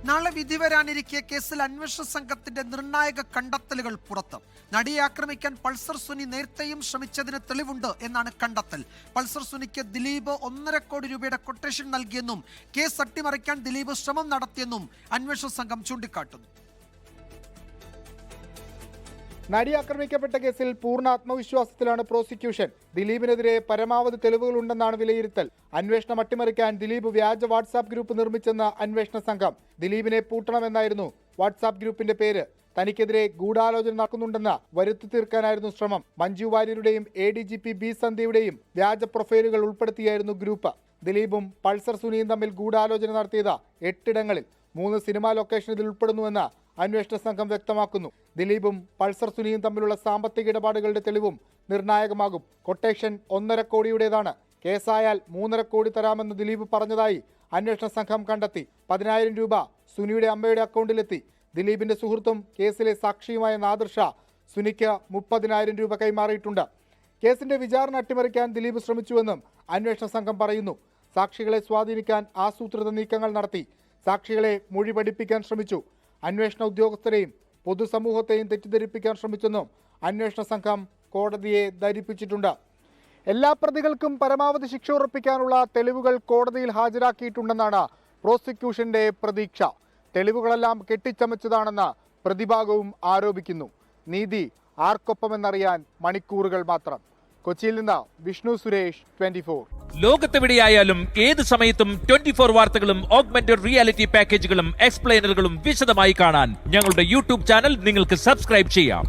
നാളെ വിധി വരാനിരിക്കെ കേസിൽ അന്വേഷണ സംഘത്തിന്റെ നിർണായക കണ്ടെത്തലുകൾ പുറത്ത്. നടിയെ ആക്രമിക്കാൻ പൾസർ സുനി നേരത്തെയും ശ്രമിച്ചതിന് തെളിവുണ്ട് എന്നാണ് കണ്ടെത്തൽ. പൾസർ സുനിക്ക് ദിലീപ് 1.5 കോടി രൂപയുടെ കൊട്ടേഷൻ നൽകിയെന്നും കേസ് അട്ടിമറിക്കാൻ ദിലീപ് ശ്രമം നടത്തിയെന്നും അന്വേഷണ സംഘം ചൂണ്ടിക്കാട്ടുന്നു. നടി ആക്രമിക്കപ്പെട്ട കേസിൽ പൂർണ്ണ ആത്മവിശ്വാസത്തിലാണ് പ്രോസിക്യൂഷൻ. ദിലീപിനെതിരെ പരമാവധി തെളിവുകളുണ്ടെന്നാണ് വിലയിരുത്തൽ. അന്വേഷണം അട്ടിമറിക്കാൻ ദിലീപ് വ്യാജ വാട്സാപ്പ് ഗ്രൂപ്പ് നിർമ്മിച്ചെന്ന അന്വേഷണ സംഘം. ദിലീപിനെ പൂട്ടണമെന്നായിരുന്നു വാട്സാപ്പ് ഗ്രൂപ്പിന്റെ പേര്. തനിക്കെതിരെ ഗൂഢാലോചന നടക്കുന്നുണ്ടെന്ന് വരുത്തി തീർക്കാനായിരുന്നു ശ്രമം. മഞ്ജു വാര്യരുടെയും ADGP B സന്ധ്യയുടെയും വ്യാജ പ്രൊഫൈലുകൾ ഉൾപ്പെടുത്തിയായിരുന്നു ഗ്രൂപ്പ്. ദിലീപും പൾസർ സുനിയും തമ്മിൽ ഗൂഢാലോചന നടത്തിയത് 8 ഇടങ്ങളിൽ 3 സിനിമാ ലൊക്കേഷൻ ഇതിൽ ഉൾപ്പെടുന്നുവെന്ന് അന്വേഷണ സംഘം വ്യക്തമാക്കുന്നു. ദിലീപും പൾസർ സുനിയും തമ്മിലുള്ള സാമ്പത്തിക ഇടപാടുകളുടെ തെളിവും നിർണായകമാകും. കൊട്ടേഷൻ 1.5 കോടിയുടേതാണ്. കേസായാൽ 3.5 കോടി തരാമെന്ന് ദിലീപ് പറഞ്ഞതായി അന്വേഷണ സംഘം കണ്ടെത്തി. 10,000 രൂപ സുനിയുടെ അമ്മയുടെ അക്കൗണ്ടിലെത്തി. ദിലീപിന്റെ സുഹൃത്തും കേസിലെ സാക്ഷിയുമായ നാദിർ ഷാ സുനിക്ക് 30,000 രൂപ കൈമാറിയിട്ടുണ്ട്. കേസിന്റെ വിചാരണ അട്ടിമറിക്കാൻ ദിലീപ് ശ്രമിച്ചുവെന്നും അന്വേഷണ സംഘം പറയുന്നു. സാക്ഷികളെ സ്വാധീനിക്കാൻ ആസൂത്രിത നീക്കങ്ങൾ നടത്തി. സാക്ഷികളെ മൊഴി പഠിപ്പിക്കാൻ ശ്രമിച്ചു. അന്വേഷണ ഉദ്യോഗസ്ഥരെയും പൊതുസമൂഹത്തെയും തെറ്റിദ്ധരിപ്പിക്കാൻ ശ്രമിച്ചെന്നും അന്വേഷണ സംഘം കോടതിയെ ധരിപ്പിച്ചിട്ടുണ്ട്. എല്ലാ പ്രതികൾക്കും പരമാവധി ശിക്ഷ ഉറപ്പിക്കാനുള്ള തെളിവുകൾ കോടതിയിൽ ഹാജരാക്കിയിട്ടുണ്ടെന്നാണ് പ്രോസിക്യൂഷന്റെ പ്രതീക്ഷ. തെളിവുകളെല്ലാം കെട്ടിച്ചമച്ചതാണെന്ന് പ്രതിഭാഗവും ആരോപിക്കുന്നു. നീതി ആർക്കൊപ്പമെന്നറിയാൻ മണിക്കൂറുകൾ മാത്രം. കൊച്ചിയിൽ നിന്ന് വിഷ്ണു സുരേഷ്, 24. ലോകത്തെവിടെയായാലും ഏത് സമയത്തും 24 വാർത്തകളും ഓഗ്മെന്റഡ് റിയാലിറ്റി പാക്കേജുകളും എക്സ്പ്ലെയിനറുകളും വിശദമായി കാണാൻ ഞങ്ങളുടെ യൂട്യൂബ് ചാനൽ നിങ്ങൾക്ക് സബ്സ്ക്രൈബ് ചെയ്യാം.